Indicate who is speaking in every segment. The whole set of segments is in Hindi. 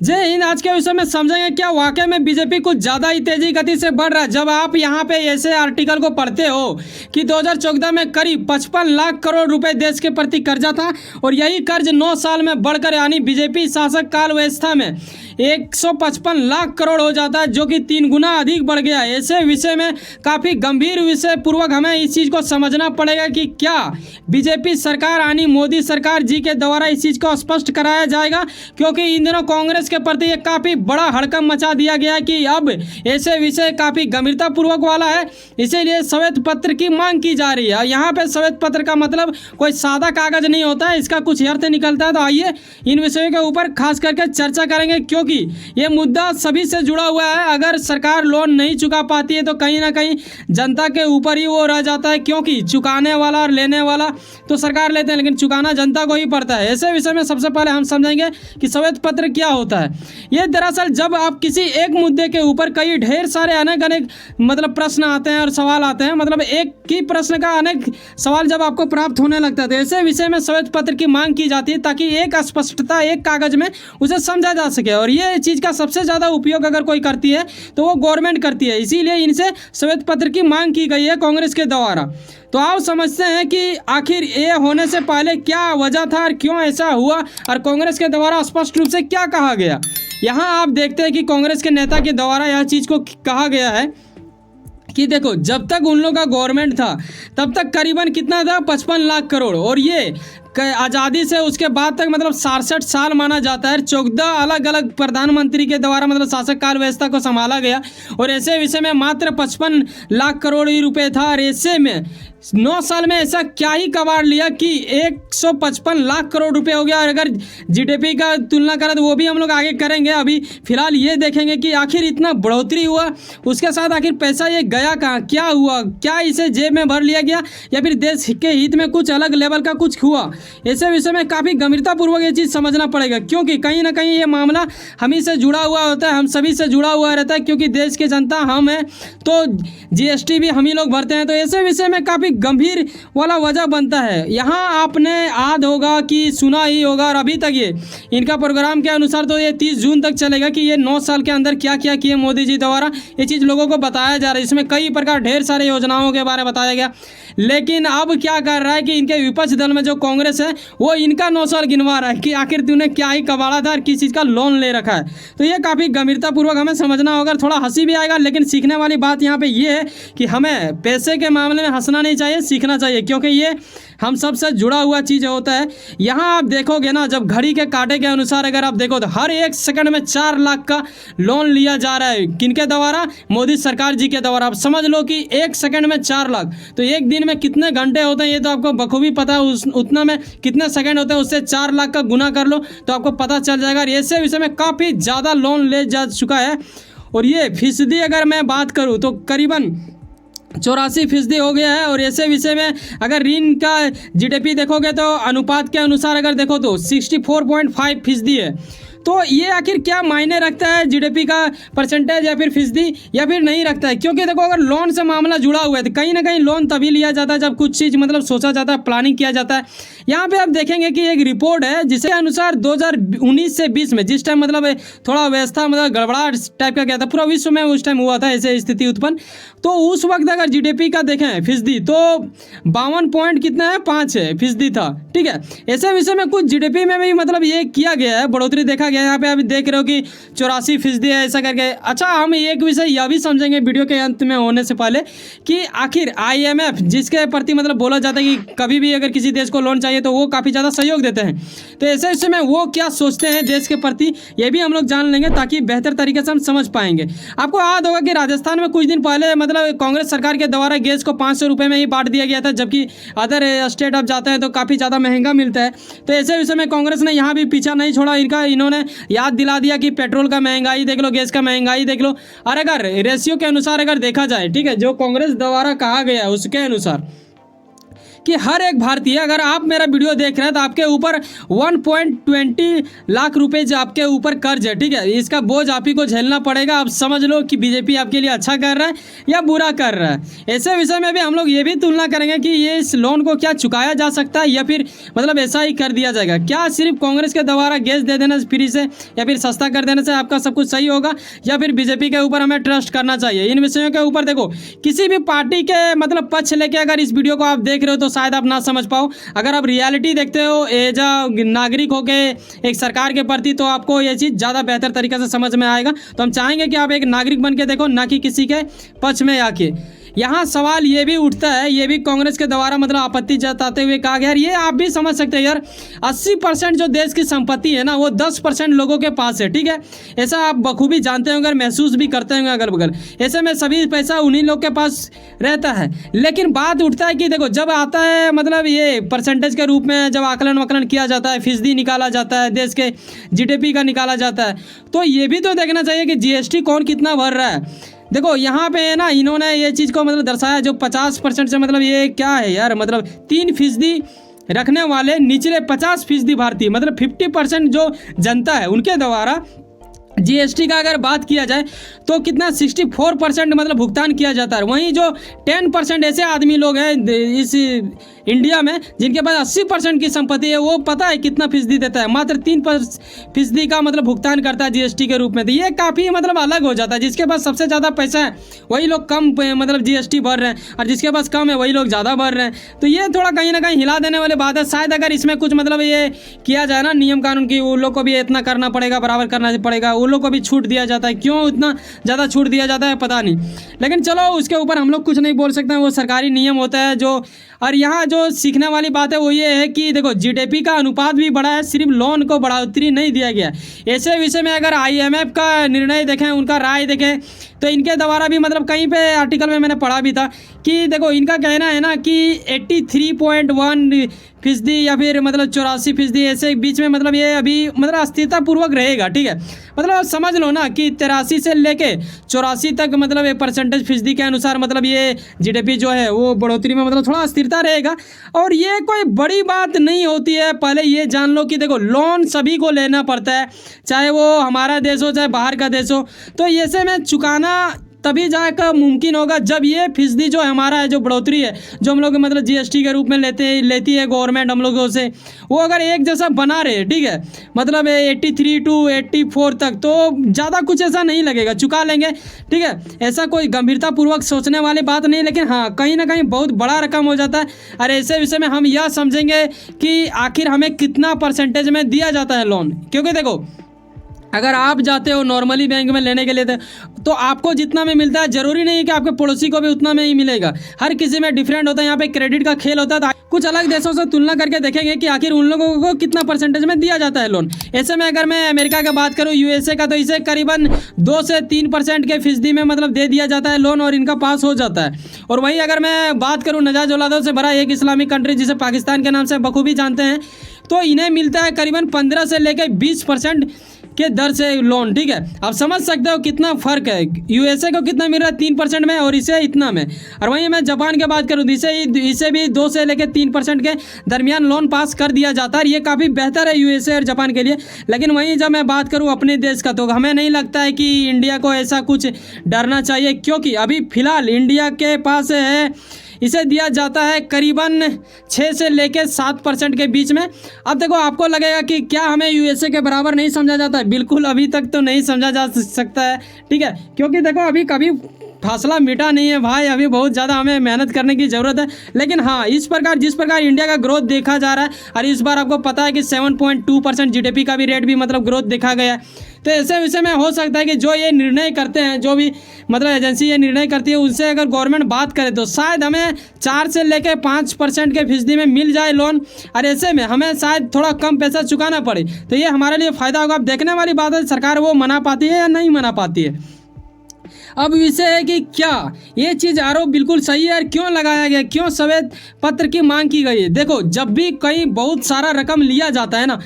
Speaker 1: जय हिंद। आज के विषय में समझेंगे क्या वाकई में बीजेपी कुछ ज़्यादा ही तेजी गति से बढ़ रहा है। जब आप यहाँ पे ऐसे आर्टिकल को पढ़ते हो कि 2014 में करीब 55 लाख करोड़ रुपए देश के प्रति कर्जा था और यही कर्ज 9 साल में बढ़कर यानी बीजेपी शासक काल व्यवस्था में 155 लाख करोड़ हो जाता है, जो कि 3 गुना अधिक बढ़ गया है। ऐसे विषय में काफ़ी गंभीर विषय पूर्वक हमें इस चीज़ को समझना पड़ेगा कि क्या बीजेपी सरकार यानी मोदी सरकार जी के द्वारा इस चीज़ को स्पष्ट कराया जाएगा, क्योंकि इन दिनों कांग्रेस के प्रति एक काफ़ी बड़ा हड़कंप मचा दिया गया है कि अब ऐसे विषय काफ़ी गंभीरता पूर्वक वाला है, इसीलिए श्वेत पत्र की मांग की जा रही है। यहाँ पे श्वेत पत्र का मतलब कोई सादा कागज नहीं होता है, इसका कुछ अर्थ निकलता है। तो आइए इन विषयों के ऊपर खास करके चर्चा करेंगे, क्योंकि ये मुद्दा सभी से जुड़ा हुआ है। अगर सरकार लोन नहीं चुका पाती है तो कहीं ना कहीं जनता के ऊपर ही वो रह जाता है, क्योंकि चुकाने वाला और लेने वाला तो सरकार लेते हैं लेकिन चुकाना जनता को ही पड़ता है। ऐसे विषय में सबसे पहले हम समझेंगे कि श्वेत पत्र क्या होता है। ये दरअसल जब आप किसी एक मुद्दे के ऊपर कई ढेर सारे अनेक मतलब प्रश्न आते हैं और सवाल आते हैं, मतलब एक ही प्रश्न का अनेक सवाल जब आपको प्राप्त होने लगता है तो ऐसे विषय में श्वेत पत्र की मांग की जाती है, ताकि एक स्पष्टता एक कागज में उसे समझा जा सके। और ये चीज़ का सबसे ज़्यादा उपयोग अगर कोई करती है तो वो गवर्नमेंट करती है, इसीलिए इनसे श्वेत पत्र की मांग की गई है कांग्रेस के द्वारा। तो आओ समझते हैं कि आखिर ये होने से पहले क्या वजह था और क्यों ऐसा हुआ और कांग्रेस के द्वारा स्पष्ट रूप से क्या कहा गया। यहाँ आप देखते हैं कि कांग्रेस के नेता के द्वारा यह चीज़ को कहा गया है कि देखो, जब तक उन लोगों का गवर्नमेंट था तब तक करीबन कितना था 55 लाख करोड़, और ये आज़ादी से उसके बाद तक मतलब 67 साल माना जाता है। 14 अलग अलग प्रधानमंत्री के द्वारा मतलब शासक काल व्यवस्था को संभाला गया और ऐसे विषय में मात्र 55 लाख करोड़ ही रुपए था। और ऐसे में 9 साल में ऐसा क्या ही कबाड़ लिया कि 155 लाख करोड़ रुपए हो गया। और अगर जीडीपी का तुलना करें तो वो भी हम लोग आगे करेंगे। अभी फिलहाल ये देखेंगे कि आखिर इतना बढ़ोतरी हुआ, उसके साथ आखिर पैसा ये गया कहाँ, क्या हुआ, क्या इसे जेब में भर लिया गया या फिर देश के हित में कुछ अलग लेवल का कुछ हुआ। ऐसे विषय में काफ़ी गंभीरतापूर्वक ये चीज़ समझना पड़ेगा, क्योंकि कहीं ना कहीं ये मामला हम ही से जुड़ा हुआ होता है, हम सभी से जुड़ा हुआ रहता है, क्योंकि देश की जनता हम है तो जीएसटी भी हम ही लोग भरते हैं। तो ऐसे विषय में काफ़ी गंभीर वाला वजह बनता है। यहाँ आपने याद होगा कि सुना ही होगा, और अभी तक ये इनका प्रोग्राम के अनुसार तो ये 30 जून तक चलेगा कि ये 9 साल के अंदर क्या क्या किए मोदी जी द्वारा, ये चीज़ लोगों को बताया जा रहा है। इसमें कई प्रकार ढेर सारे योजनाओं के बारे में बताया गया, लेकिन अब क्या कर रहा है कि इनके विपक्ष दल में जो कांग्रेस है वो इनका 9 साल गिनवा रहा है कि आखिर तूने क्या ही कबाड़ा था और किस चीज़ का लोन ले रखा है। तो ये काफ़ी गंभीरतापूर्वक हमें समझना होगा। थोड़ा हंसी भी आएगा, लेकिन सीखने वाली बात यहाँ पे ये है कि हमें पैसे के मामले में हंसना नहीं चाहिए, सीखना चाहिए, क्योंकि ये हम सब से जुड़ा हुआ चीज़ होता है। यहाँ आप देखोगे ना, जब घड़ी के कांटे के अनुसार अगर आप देखो तो हर 1 सेकंड में 4 लाख का लोन लिया जा रहा है। किनके द्वारा? मोदी सरकार जी के द्वारा। आप समझ लो कि 1 सेकंड में 4 लाख, तो एक दिन में कितने घंटे होते हैं ये तो आपको बखूबी पता है। उतना में कितने सेकंड होते हैं, उससे 4 लाख का गुना कर लो तो आपको पता चल जाएगा। और ऐसे विषय में काफ़ी ज़्यादा लोन ले जा चुका है। और ये फीसदी अगर मैं बात करूँ तो करीबन 84% हो गया है। और ऐसे विषय में अगर ऋण का जीडीपी देखोगे तो अनुपात के अनुसार अगर देखो तो 64.5% है। तो ये आखिर क्या मायने रखता है, जीडीपी का परसेंटेज या फिर फीसदी, या फिर नहीं रखता है? क्योंकि देखो, अगर लोन से मामला जुड़ा हुआ है तो कहीं ना कहीं लोन तभी लिया जाता है जब कुछ चीज़ मतलब सोचा जाता है, प्लानिंग किया जाता है। यहाँ पे आप देखेंगे कि एक रिपोर्ट है जिसके अनुसार 2019 से 20 में जिस टाइम मतलब थोड़ा व्यवस्था मतलब गड़बड़ा टाइप का गया था पूरा विश्व में, उस टाइम हुआ था ऐसे स्थिति उत्पन्न। तो उस वक्त अगर जीडीपी का देखें फीसदी तो 52 पॉइंट कितना है 5 है फीसदी था। ठीक है, ऐसे विषय में कुछ जीडीपी में भी मतलब ये किया गया है, बढ़ोतरी देखा गया है। यहाँ पे आप देख रहे हो कि 84% है ऐसा करके। अच्छा, हम एक विषय यह भी समझेंगे वीडियो के अंत में होने से पहले कि आखिर IMF जिसके प्रति मतलब बोला जाता है कि कभी भी अगर किसी देश को लोन चाहिए तो वो काफ़ी ज़्यादा सहयोग देते हैं, तो ऐसे विषय में वो क्या सोचते हैं देश के प्रति ये भी हम लोग जान लेंगे, ताकि बेहतर तरीके से हम समझ पाएंगे। आपको याद होगा कि राजस्थान में कुछ दिन पहले मतलब कांग्रेस सरकार के द्वारा गैस को 500 रुपये में ही बांट दिया गया था, जबकि अदर स्टेट अब जाते हैं तो काफ़ी ज़्यादा महंगा मिलता है। तो ऐसे विषय में कांग्रेस ने यहाँ भी पीछा नहीं छोड़ा, इन्होंने याद दिला दिया कि पेट्रोल का महंगाई देख लो, गैस का महंगाई देख लो। और अगर रेशियो के अनुसार अगर देखा जाए, ठीक है, जो कांग्रेस द्वारा कहा गया है उसके अनुसार कि हर एक भारतीय, अगर आप मेरा वीडियो देख रहे हैं तो आपके ऊपर 1.20 लाख रुपए जो आपके ऊपर कर्ज है, ठीक है, इसका बोझ आप ही को झेलना पड़ेगा। आप समझ लो कि बीजेपी आपके लिए अच्छा कर रहा है या बुरा कर रहा है। ऐसे विषय में भी हम लोग ये भी तुलना करेंगे कि ये इस लोन को क्या चुकाया जा सकता है या फिर मतलब ऐसा ही कर दिया जाएगा। क्या सिर्फ कांग्रेस के द्वारा गैस दे देना फ्री से या फिर सस्ता कर देने से आपका सब कुछ सही होगा, या फिर बीजेपी के ऊपर हमें ट्रस्ट करना चाहिए? इन विषयों के ऊपर देखो, किसी भी पार्टी के मतलब पक्ष लेके अगर इस वीडियो को आप देख रहे हो तो शायद आप ना समझ पाओ। अगर आप रियलिटी देखते हो एज अ नागरिक होके एक सरकार के प्रति, तो आपको ये चीज़ ज़्यादा बेहतर तरीके से समझ में आएगा। तो हम चाहेंगे कि आप एक नागरिक बन के देखो, ना कि किसी के पक्ष में आके। यहाँ सवाल ये भी उठता है, ये भी कांग्रेस के द्वारा मतलब आपत्ति जताते हुए कहा गया, ये आप भी समझ सकते हैं यार, 80% जो देश की संपत्ति है ना वो 10% लोगों के पास है, ठीक है। ऐसा आप बखूबी जानते होंगे, महसूस भी करते होंगे अगल बगल। ऐसे में सभी पैसा उन्हीं लोग के पास रहता है। लेकिन बात उठता है कि देखो, जब आता है मतलब ये परसेंटेज के रूप में जब आकलन वकलन किया जाता है, फीसदी निकाला जाता है, देश के जीडीपी का निकाला जाता है, तो ये भी तो देखना चाहिए कि जीएसटी कौन कितना भर रहा है। देखो यहाँ पे है ना, इन्होंने ये चीज़ को मतलब दर्शाया, जो 50% से मतलब ये क्या है यार, मतलब 3% रखने वाले निचले 50% भारतीय, मतलब 50% जो जनता है उनके द्वारा जीएसटी का अगर बात किया जाए तो कितना 64% मतलब भुगतान किया जाता है। वहीं जो 10% ऐसे आदमी लोग हैं इस इंडिया में जिनके पास 80% की संपत्ति है, वो पता है कितना फीसदी देता है, मात्र 3% का मतलब भुगतान करता है जीएसटी के रूप में। तो ये काफ़ी मतलब अलग हो जाता है। जिसके पास सबसे ज़्यादा पैसा है वही लोग कम मतलब जीएसटी भर रहे हैं, और जिसके पास कम है वही लोग ज़्यादा भर रहे हैं। तो ये थोड़ा कहीं ना कहीं हिला देने वाली बात है। शायद अगर इसमें कुछ मतलब ये किया जाए ना नियम कानून की, उन लोग को भी इतना करना पड़ेगा, बराबर करना पड़ेगा, उन लोग को भी छूट दिया जाता है। क्यों इतना ज़्यादा छूट दिया जाता है पता नहीं, लेकिन चलो उसके ऊपर हम लोग कुछ नहीं बोल सकते हैं, वो सरकारी नियम होता है जो। और यहाँ जो सीखने वाली बात है वो ये है कि देखो, जीडीपी का अनुपात भी बढ़ा है, सिर्फ लोन को बढ़ोतरी नहीं दिया गया। ऐसे विषय में अगर आईएमएफ का निर्णय देखें, उनका राय देखें, तो इनके द्वारा भी मतलब कहीं पे आर्टिकल में मैंने पढ़ा भी था कि देखो, इनका कहना है ना कि 83.1% या फिर मतलब 84% ऐसे बीच में मतलब ये अभी मतलब अस्थिरता पूर्वक रहेगा, ठीक है। मतलब समझ लो ना कि 83 से लेके 84 तक मतलब ये परसेंटेज फीसदी के अनुसार मतलब ये जीडीपी जो है वो बढ़ोतरी में मतलब थोड़ा अस्थिरता रहेगा। और ये कोई बड़ी बात नहीं होती है। पहले ये जान लो कि देखो, लोन सभी को लेना पड़ता है, चाहे वो हमारा देश हो चाहे बाहर का देश हो। तो ऐसे में चुकाना तभी जाकर मुमकिन होगा जब ये फीसदी जो हमारा है, जो बढ़ोतरी है, जो हम लोग मतलब जीएसटी के रूप में लेती है गवर्नमेंट हम लोगों से, वो अगर एक जैसा बना रहे, ठीक है, मतलब 83 to 84 तक, तो ज़्यादा कुछ ऐसा नहीं लगेगा, चुका लेंगे, ठीक है। ऐसा कोई गंभीरता पूर्वक सोचने वाली बात नहीं, लेकिन हाँ कहीं ना कहीं बहुत बड़ा रकम हो जाता है। और ऐसे विषय में हम यह समझेंगे कि आखिर हमें कितना परसेंटेज में दिया जाता है लोन। क्योंकि देखो, अगर आप जाते हो नॉर्मली बैंक में लेने के लिए तो आपको जितना में मिलता है, जरूरी नहीं है कि आपके पड़ोसी को भी उतना में ही मिलेगा। हर किसी में डिफरेंट होता है। यहाँ पे क्रेडिट का खेल होता है। तो कुछ अलग देशों से तुलना करके देखेंगे कि आखिर उन लोगों को कितना परसेंटेज में दिया जाता है लोन। ऐसे में अगर मैं अमेरिका की बात करूँ, यूएसए का, तो इसे करीबन 2 से 3% के फीसदी में मतलब दे दिया जाता है लोन और इनका पास हो जाता है। और वहीं अगर मैं बात करूँ नजायज़ औलादों से भरा एक इस्लामिक कंट्री जिसे पाकिस्तान के नाम से बखूबी जानते हैं, तो इन्हें मिलता है करीबन 15 से लेकर 20% के दर से लोन, ठीक है। आप समझ सकते हो कितना फ़र्क है। यूएसए को कितना मिल रहा है 3% में और इसे इतना में। और वहीं मैं जापान की बात करूँ, इसे भी 2 से लेकर 3% के दरमियान लोन पास कर दिया जाता है। ये काफ़ी बेहतर है यूएसए और जापान के लिए। लेकिन वहीं जब मैं बात करूँ अपने देश का, तो हमें नहीं लगता है कि इंडिया को ऐसा कुछ डरना चाहिए, क्योंकि अभी फ़िलहाल इंडिया के पास है, इसे दिया जाता है करीबन 6 से लेकर 7% के बीच में। अब देखो, आपको लगेगा कि क्या हमें यूएसए के बराबर नहीं समझा जाता है? बिल्कुल अभी तक तो नहीं समझा जा सकता है, ठीक है, क्योंकि देखो अभी कभी फासला मिटा नहीं है भाई, अभी बहुत ज़्यादा हमें मेहनत करने की ज़रूरत है। लेकिन हाँ, इस प्रकार जिस प्रकार इंडिया का ग्रोथ देखा जा रहा है, और इस बार आपको पता है कि 7.2% जीडीपी का भी रेट भी मतलब ग्रोथ देखा गया है। तो ऐसे विषय में हो सकता है कि जो ये निर्णय करते हैं, जो भी मतलब एजेंसी ये निर्णय करती है, उनसे अगर गवर्नमेंट बात करे तो शायद हमें 4 से लेकर 5% के फीसदी में मिल जाए लोन, और ऐसे में हमें शायद थोड़ा कम पैसा चुकाना पड़े। तो ये हमारे लिए फ़ायदा होगा। अब देखने वाली बात है सरकार वो मना पाती है या नहीं मना पाती है। अब विषय है कि क्या ये चीज़ आरोप बिल्कुल सही है और क्यों लगाया गया, क्यों श्वेत पत्र की मांग की गई है। देखो, जब भी कहीं बहुत सारा रकम लिया जाता है ना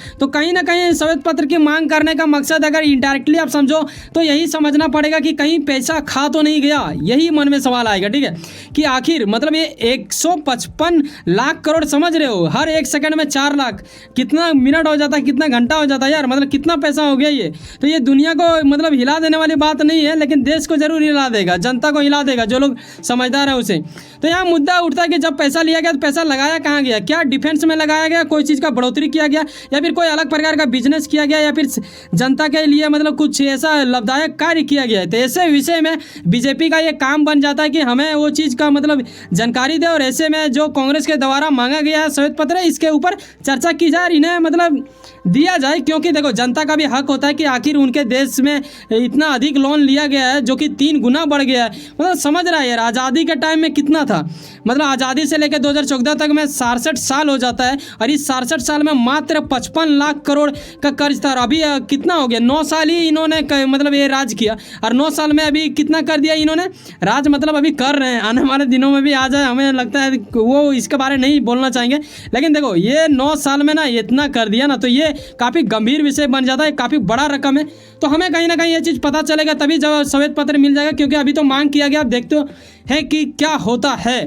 Speaker 1: कहीं श्वेत पत्र की मांग करने का मकसद अगर इनडायरेक्टली आप समझो तो यही समझना पड़ेगा कि कहीं पैसा खा तो नहीं गया। यही मन में सवाल आएगा, ठीक है, कि आखिर मतलब ये 155 लाख करोड़, समझ रहे हो, हर एक सेकंड में 4 लाख, कितना मिनट हो जाता है, कितना घंटा हो जाता है यार, मतलब कितना पैसा हो गया ये। तो ये दुनिया को मतलब हिला देने वाली बात नहीं है, लेकिन देश को जरूर हिला देगा, जनता को हिला देगा, जो लोग समझदार है उसे। तो यहाँ मुद्दा उठता है कि जब पैसा लिया गया तो पैसा लगाया कहाँ गया, क्या डिफेंस में लगाया गया, कोई चीज़ का बढ़ोतरी किया गया, या फिर कोई अलग प्रकार का बिजनेस किया गया, या फिर जनता के लिए मतलब कुछ ऐसा लाभदायक कार्य किया गया है। तो ऐसे विषय में बीजेपी का ये काम बन जाता है कि हमें वो चीज़ का मतलब जानकारी दे, और ऐसे में जो कांग्रेस के द्वारा मांगा गया है श्वेत पत्र, इसके ऊपर चर्चा की जाए, इन्हें मतलब दिया जाए। क्योंकि देखो, जनता का भी हक होता है कि आखिर उनके देश में इतना अधिक लोन लिया गया है जो कि 3 गुना बढ़ गया है। मतलब समझ रहा है यार, आज़ादी के टाइम में कितना था, मतलब आज़ादी से लेकर 2014 तक में 67 साल हो जाता है, और इस 67 साल में मात्र 55 लाख करोड़ का कर्ज था। और अभी कितना हो गया, 9 साल ही इन्होंने मतलब ये राज किया, और 9 साल में अभी कितना कर दिया इन्होंने राज, मतलब अभी कर रहे हैं, आने वाले दिनों में भी आ जाए, हमें लगता है वो इसके बारे नहीं बोलना चाहेंगे। लेकिन देखो, ये 9 साल में ना इतना कर दिया ना, तो ये काफ़ी गंभीर विषय बन जाता है, काफ़ी बड़ा रकम है। तो हमें कहीं ना कहीं ये चीज़ पता चलेगा, तभी जब श्वेत पत्र मिल जाएगा, क्योंकि अभी तो मांग किया गया, आप देखते हो है कि क्या होता है।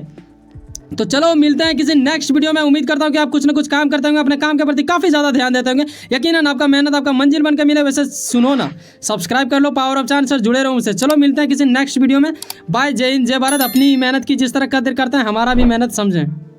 Speaker 1: तो चलो मिलते हैं किसी नेक्स्ट वीडियो में। उम्मीद करता हूँ कि आप कुछ ना कुछ काम करते होंगे, अपने काम के प्रति काफ़ी ज़्यादा ध्यान देते होंगे। यकीनन आपका मेहनत आपका मंजिल बनकर मिले। वैसे सुनो ना, सब्सक्राइब कर लो पावर ऑफ चांस, जुड़े रहो मुझसे। चलो मिलते हैं किसी नेक्स्ट वीडियो में। बाय, जय हिंद, जय भारत। अपनी मेहनत की जिस तरह कदर करते हैं, हमारा भी मेहनत समझें।